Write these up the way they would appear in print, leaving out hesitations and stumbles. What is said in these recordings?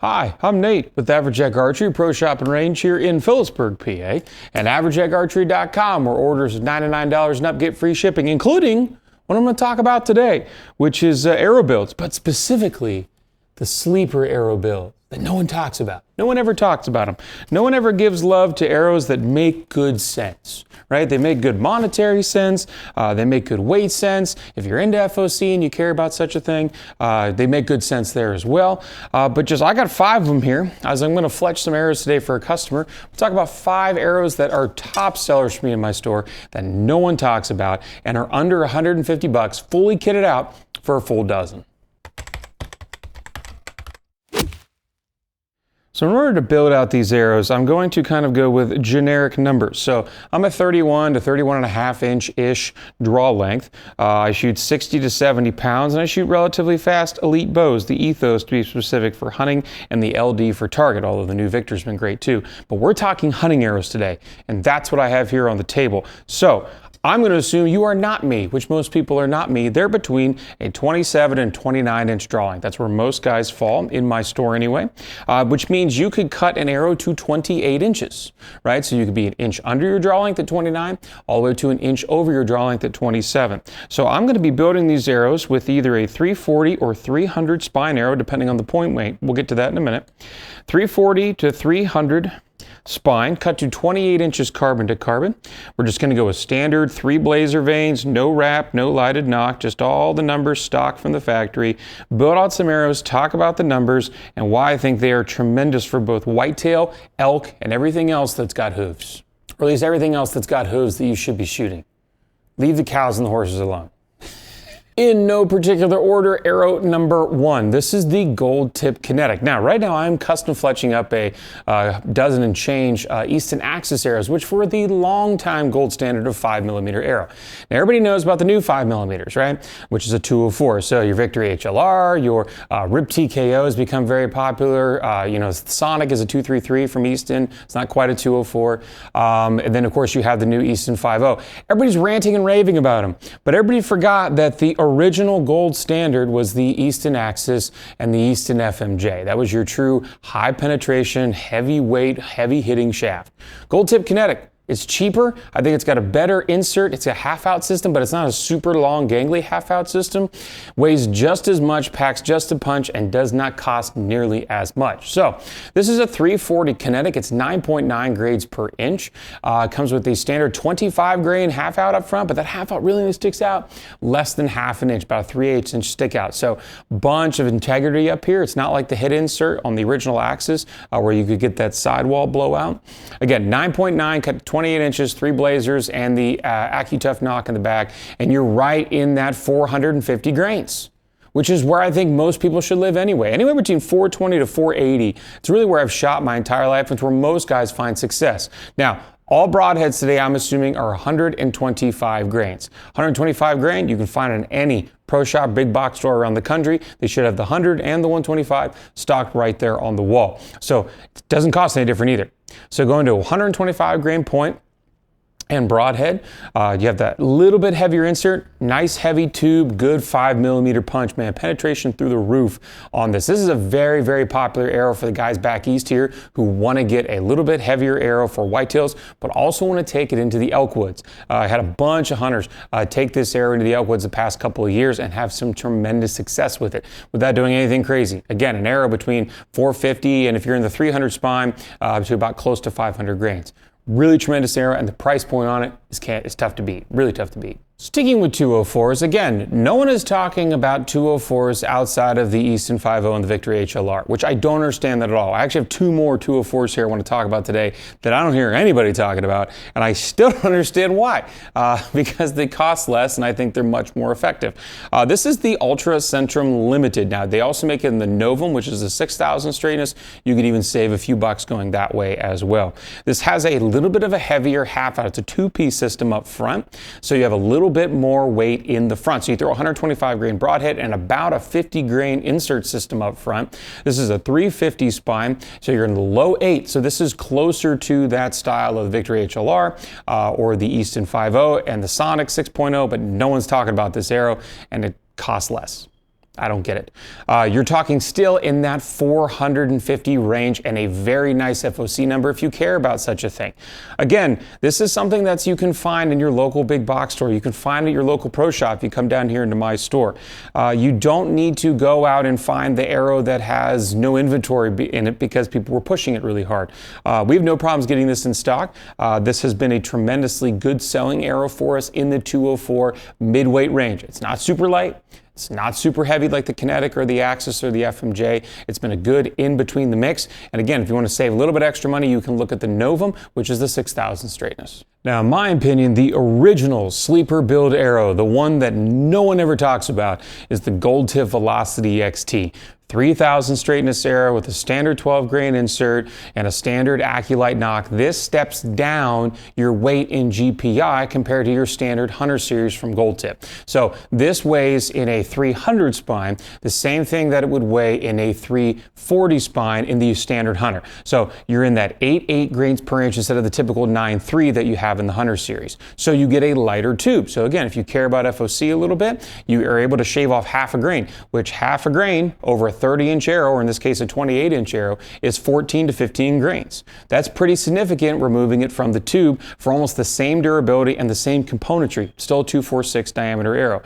Hi, I'm Nate with Average Egg Archery Pro Shop and Range here in Phillipsburg, PA, and AverageEggArchery.com, where orders of $99 and up get free shipping, including what I'm going to talk about today, which is arrow builds, but specifically the sleeper arrow build that no one talks about. No one ever talks about them. No one ever gives love to arrows that make good sense, right? They make good monetary sense. They make good weight sense. If you're into FOC and you care about such a thing, they make good sense there as well. But I got 5 of them here, as I'm going to fletch some arrows today for a customer. We'll talk about 5 arrows that are top sellers for me in my store that no one talks about and are under 150 bucks, fully kitted out for a full dozen. So in order to build out these arrows, I'm going to kind of go with generic numbers. So I'm a 31 to 31.5 inch-ish draw length. I shoot 60 to 70 pounds, and I shoot relatively fast elite bows, the Ethos to be specific for hunting, and the LD for target, although the new Victor's been great too. But we're talking hunting arrows today, and that's what I have here on the table. So I'm going to assume you are not me, which most people are not me. They're between a 27 and 29 inch draw length. That's where most guys fall in my store anyway, which means you could cut an arrow to 28 inches, right? So you could be an inch under your draw length at 29, all the way to an inch over your draw length at 27. So I'm going to be building these arrows with either a 340 or 300 spine arrow, depending on the point weight. We'll get to that in a minute. 340 to 300 spine, cut to 28 inches carbon to carbon. We're just going to go with standard 3 blazer vanes, no wrap, no lighted knock, just all the numbers stock from the factory. Build out some arrows, talk about the numbers, and why I think they are tremendous for both whitetail, elk, and everything else that's got hooves. Or at least everything else that's got hooves that you should be shooting. Leave the cows and the horses alone. In no particular order, arrow number 1. This is the gold tip kinetic. Now, right now I'm custom fletching up a dozen and change Easton Axis arrows, which were the long time gold standard of 5mm arrow. Now, everybody knows about the new 5mm, right? Which is a 204. So your Victory HLR, your Rip TKO has become very popular. Sonic is a 233 from Easton. It's not quite a 204. And then, of course, you have the new Easton 5.0. Everybody's ranting and raving about them, but everybody forgot that the original gold standard was the Easton Axis and the Easton FMJ. That was your true high penetration, heavy weight, heavy hitting shaft. Gold tip kinetic. It's cheaper. I think it's got a better insert. It's a half-out system, but it's not a super long, gangly half-out system. Weighs just as much, packs just a punch, and does not cost nearly as much. So this is a 340 kinetic. It's 9.9 grades per inch. It comes with the standard 25 grain half-out up front, but that half-out really only sticks out less than half an inch, about a 3/8 inch stick out. So bunch of integrity up here. It's not like the head insert on the original Axis where you could get that sidewall blowout. Again, 9.9 cut 28 inches, 3 blazers, and the AccuTough knock in the back, and you're right in that 450 grains, which is where I think most people should live anyway. Anywhere between 420 to 480. It's really where I've shot my entire life. It's where most guys find success. Now, all broadheads today, I'm assuming, are 125 grains. 125 grain, you can find in any pro shop, big box store around the country. They should have the 100 and the 125 stocked right there on the wall. So it doesn't cost any different either. So going to 125 grain point and broadhead, you have that little bit heavier insert, nice heavy tube, good 5mm punch, man, penetration through the roof on this. This is a very, very popular arrow for the guys back east here who want to get a little bit heavier arrow for whitetails, but also want to take it into the elk woods. I had a bunch of hunters take this arrow into the elk woods the past couple of years and have some tremendous success with it without doing anything crazy. Again, an arrow between 450 and if you're in the 300 spine, to about close to 500 grains. Really tremendous arrow, and the price point on it is tough to beat, really tough to beat. Sticking with 204s, again, no one is talking about 204s outside of the Easton 5.0 and the Victory HLR, which I don't understand that at all. I actually have 2 more 204s here I want to talk about today that I don't hear anybody talking about, and I still don't understand why, because they cost less and I think they're much more effective. This is the Ultra Sententrum Limited. Now, they also make it in the Novum, which is a 6,000 straightness. You could even save a few bucks going that way as well. This has a little bit of a heavier half-out. It's a 2-piece system up front, so you have a little bit more weight in the front. So you throw a 125 grain broadhead and about a 50 grain insert system up front. This is a 350 spine, so you're in the low 8. So this is closer to that style of the Victory HLR or the Easton 5.0 and the Sonic 6.0, but no one's talking about this arrow, and it costs less. I don't get it. You're talking still in that 450 range and a very nice FOC number if you care about such a thing. Again, this is something that you can find in your local big box store. You can find at your local pro shop if you come down here into my store. You don't need to go out and find the arrow that has no inventory in it because people were pushing it really hard. We have no problems getting this in stock. This has been a tremendously good selling arrow for us in the 204 midweight range. It's not super light. It's not super heavy like the Kinetic or the Axis or the FMJ. It's been a good in between the mix. And again, if you want to save a little bit extra money, you can look at the Novum, which is the 6,000 straightness. Now, in my opinion, the original sleeper build arrow, the one that no one ever talks about, is the Gold Tip Velocity XT. 3,000 straightness arrow with a standard 12 grain insert and a standard Aculite nock. This steps down your weight in GPI compared to your standard Hunter series from Gold Tip. So this weighs in a 300 spine the same thing that it would weigh in a 340 spine in the standard Hunter. So you're in that 8 grains per inch instead of the typical 9.3 that you have in the Hunter series. So you get a lighter tube. So again, if you care about FOC a little bit, you are able to shave off half a grain, which half a grain over a 30-inch arrow, or in this case a 28-inch arrow, is 14 to 15 grains. That's pretty significant, removing it from the tube for almost the same durability and the same componentry. Still a 246 diameter arrow.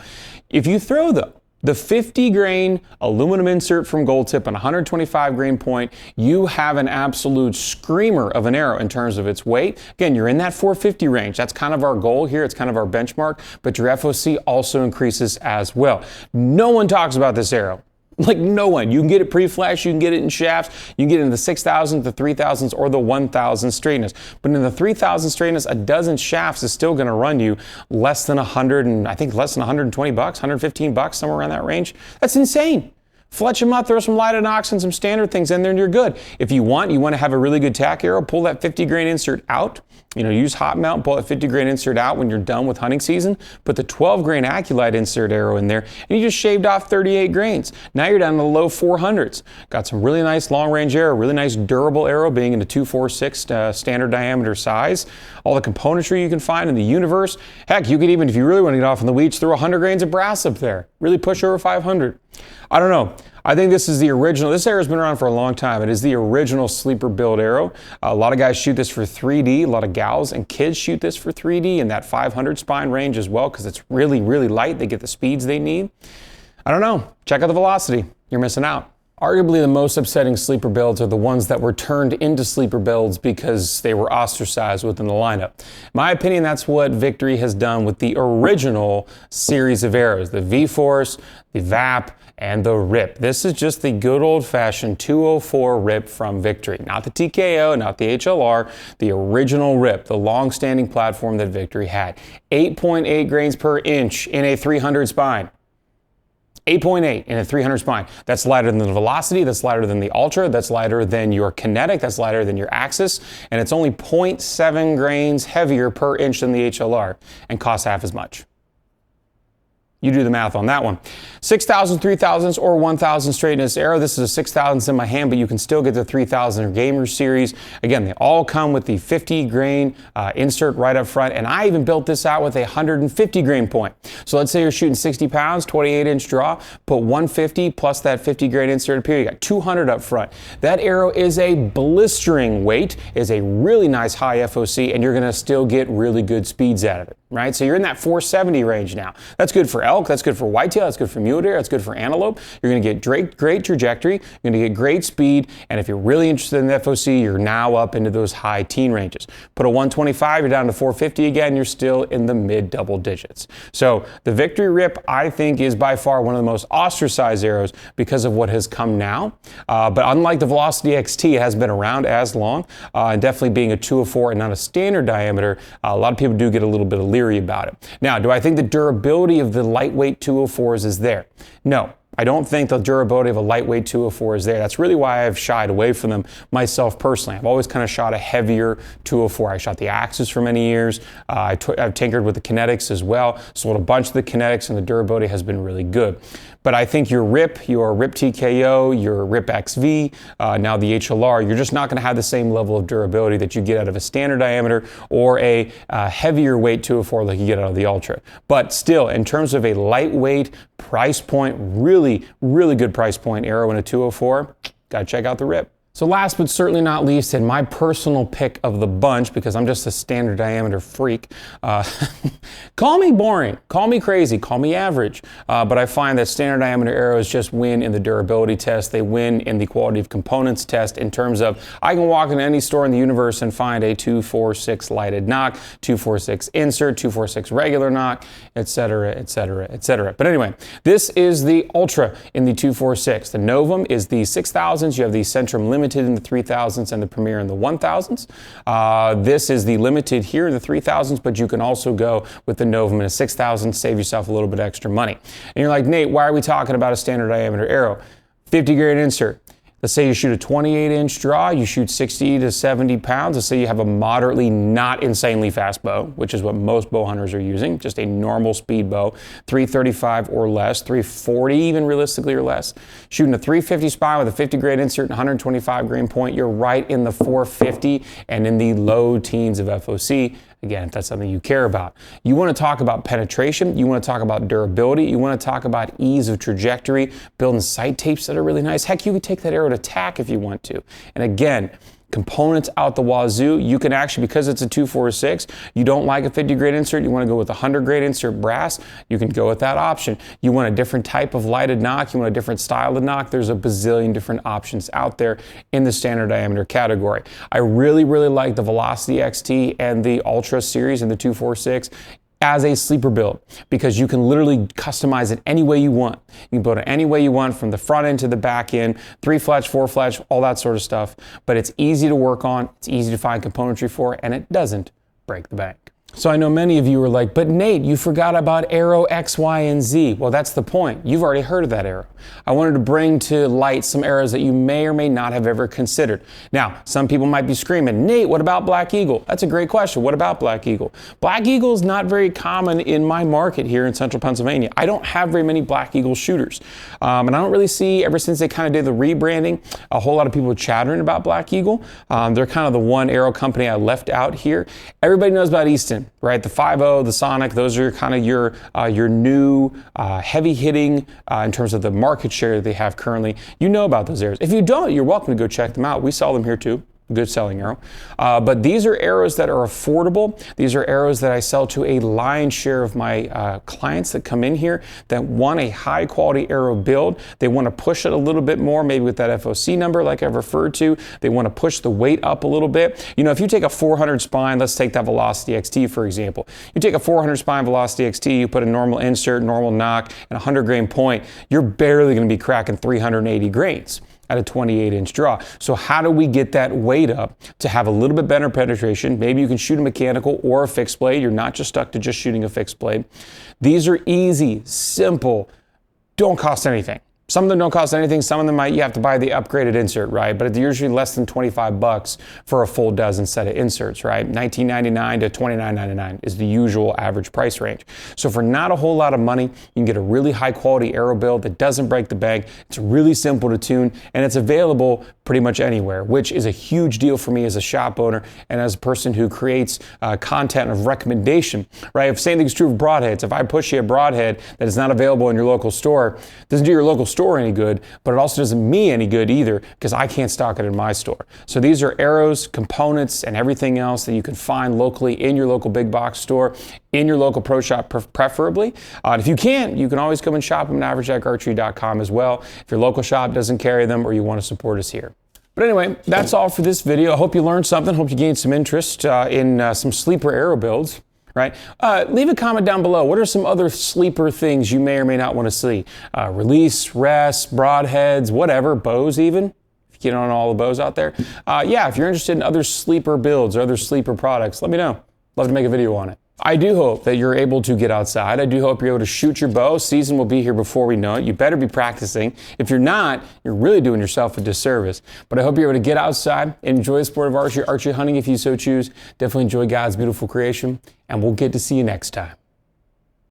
If you throw the 50 grain aluminum insert from Gold Tip and 125 grain point, you have an absolute screamer of an arrow in terms of its weight. Again, you're in that 450 range. That's kind of our goal here. It's kind of our benchmark, but your FOC also increases as well. No one talks about this arrow. Like no one. You can get it pre-flash, you can get it in shafts, you can get it in the 6,000s, the 3,000s, or the 1,000 straightness. But in the 3,000 straightness, a dozen shafts is still going to run you less than 100, and I think less than 120 bucks, 115 bucks, somewhere around that range. That's insane. Fletch them up, throw some lighted nocks and some standard things in there, and you're good. If you want to have a really good tack arrow, pull that 50 grain insert out. Use hot mount, pull that 50 grain insert out when you're done with hunting season. Put the 12 grain Aculite insert arrow in there, and you just shaved off 38 grains. Now you're down in the low 400s. Got some really nice long range arrow, really nice durable arrow, being in the 246 standard diameter size. All the componentry you can find in the universe. Heck, you could even, if you really want to get off in the weeds, throw 100 grains of brass up there. Really push over 500. I don't know. I think this is the original. This arrow's been around for a long time. It is the original sleeper build arrow. A lot of guys shoot this for 3D. A lot of gals and kids shoot this for 3D in that 500 spine range as well because it's really, really light. They get the speeds they need. I don't know. Check out the velocity. You're missing out. Arguably the most upsetting sleeper builds are the ones that were turned into sleeper builds because they were ostracized within the lineup. In my opinion, that's what Victory has done with the original series of arrows, the V-Force, the VAP, and the RIP. This is just the good old-fashioned 204 RIP from Victory. Not the TKO, not the HLR, the original RIP, the long-standing platform that Victory had. 8.8 grains per inch in a 300 spine. 8.8 in a 300 spine. That's lighter than the Velocity, that's lighter than the Ultra, that's lighter than your Kinetic, that's lighter than your Axis, and it's only 0.7 grains heavier per inch than the HLR and costs half as much. You do the math on that one. 6,000, 3,000s, or 1,000 straightness arrow. This is a 6,000s in my hand, but you can still get the 3,000 Gamer series. Again, they all come with the 50 grain insert right up front, and I even built this out with a 150 grain point. So let's say you're shooting 60 pounds, 28-inch draw, put 150 plus that 50 grain insert up here, you got 200 up front. That arrow is a blistering weight, is a really nice high FOC, and you're gonna still get really good speeds out of it, right? So you're in that 470 range now. That's good for elk, that's good for whitetail, that's good for mule deer, that's good for antelope. You're going to get great trajectory, you're going to get great speed, and if you're really interested in the FOC, you're now up into those high teen ranges. Put a 125, you're down to 450 again, you're still in the mid double digits. So the Victory RIP, I think, is by far one of the most ostracized arrows because of what has come now. But unlike the Velocity XT, it hasn't been around as long, and definitely being a 204 and not a standard diameter, a lot of people do get a little bit leery about it. Now, do I think the durability of the lightweight 204s is there? No. I don't think the durability of a lightweight 204 is there. That's really why I've shied away from them myself personally. I've always kind of shot a heavier 204. I shot the Axis for many years. I've tinkered with the Kinetics as well. Sold a bunch of the Kinetics, and the durability has been really good. But I think your RIP, your RIP TKO, your RIP XV, now the HLR, you're just not going to have the same level of durability that you get out of a standard diameter or a heavier weight 204 like you get out of the Ultra. But still, in terms of a lightweight price point, really good price point arrow in a 204, got to check out the RIP. So last but certainly not least, and my personal pick of the bunch, because I'm just a standard diameter freak, call me boring, call me crazy, call me average, but I find that standard diameter arrows just win in the durability test. They win in the quality of components test in terms of I can walk into any store in the universe and find a 246 lighted nock, 246 insert, 246 regular nock, etc., etc., etc. But anyway, this is the Ultra in the 246. The Novum is the 6000s. You have the Sententrum Limited in the 3000s and the Premier in the 1000s. This is the limited here in the 3000s, but you can also go with the Novum in a 6000, save yourself a little bit extra money. And you're like, Nate, why are we talking about a standard diameter arrow? 50 grain insert. Let's say you shoot a 28-inch draw, you shoot 60 to 70 pounds. Let's say you have a moderately not insanely fast bow, which is what most bow hunters are using, just a normal speed bow, 335 or less, 340 even realistically or less. Shooting a 350 spine with a 50 grain insert and 125 grain point, you're right in the 450 and in the low teens of FOC. Again, if that's something you care about. You want to talk about penetration, you want to talk about durability, you want to talk about ease of trajectory, building sight tapes that are really nice. Heck, you could take that arrow to tack if you want to. And again, components out the wazoo. You can actually, because it's a 246, you don't like a 50 grain insert, you want to go with a 100 grain insert brass, you can go with that option. You want a different type of lighted nock, you want a different style of nock, there's a bazillion different options out there in the standard diameter category. I really like the Velocity XT and the Ultra series in the 246 as a sleeper build, because you can literally customize it any way you want. You can build it any way you want, from the front end to the back end, 3-fletch, 4-fletch, all that sort of stuff. But it's easy to work on, it's easy to find componentry for, and it doesn't break the bank. So I know many of you are like, but Nate, you forgot about arrow X, Y, and Z. Well, that's the point. You've already heard of that arrow. I wanted to bring to light some arrows that you may or may not have ever considered. Now, some people might be screaming, Nate, what about Black Eagle? That's a great question. What about Black Eagle? Black Eagle is not very common in my market here in central Pennsylvania. I don't have very many Black Eagle shooters. And I don't really see, ever since they kind of did the rebranding, a whole lot of people chattering about Black Eagle. They're kind of the one arrow company I left out here. Everybody knows about Easton, right? The 5.0, the Sonic, those are kind of your new heavy hitting in terms of the market share that they have currently. You know about those arrows. If you don't, you're welcome to go check them out. We sell them here too. Good selling arrow. But these are arrows that are affordable. These are arrows that I sell to a lion's share of my clients that come in here that want a high quality arrow build. They want to push it a little bit more, maybe with that FOC number like I've referred to. They want to push the weight up a little bit. You know, if you take a 400 spine, let's take that Velocity XT for example. You take a 400 spine Velocity XT, you put a normal insert, normal nock, and a 100 grain point, you're barely going to be cracking 380 grains at a 28-inch draw. So how do we get that weight up to have a little bit better penetration? Maybe you can shoot a mechanical or a fixed blade. You're not just stuck to just shooting a fixed blade. These are easy, simple, don't cost anything. Some of them don't cost anything. Some of them you have to buy the upgraded insert, right? But it's usually less than 25 bucks for a full dozen set of inserts, right? $19.99 to $29.99 is the usual average price range. So for not a whole lot of money, you can get a really high quality arrow build that doesn't break the bank. It's really simple to tune, and it's available pretty much anywhere, which is a huge deal for me as a shop owner and as a person who creates content of recommendation, right? If same thing's true of broadheads. If I push you a broadhead that is not available in your local store, it doesn't do your local store any good, but it also doesn't me any good either, because I can't stock it in my store. So these are arrows, components, and everything else that you can find locally in your local big box store, in your local pro shop preferably. And if you can't, you can always come and shop them at averagearchery.com as well if your local shop doesn't carry them or you want to support us here. But anyway, that's all for this video. I hope you learned something. Hope you gained some interest in some sleeper arrow builds. Right? Leave a comment down below. What are some other sleeper things you may or may not want to see? Release, rest, broadheads, whatever, bows even. If you don't know all the bows out there. Yeah, if you're interested in other sleeper builds or other sleeper products, let me know. Love to make a video on it. I do hope that you're able to get outside. I do hope you're able to shoot your bow. Season will be here before we know it. You better be practicing. If you're not, you're really doing yourself a disservice. But I hope you're able to get outside, enjoy the sport of archery hunting if you so choose. Definitely enjoy God's beautiful creation, and we'll get to see you next time.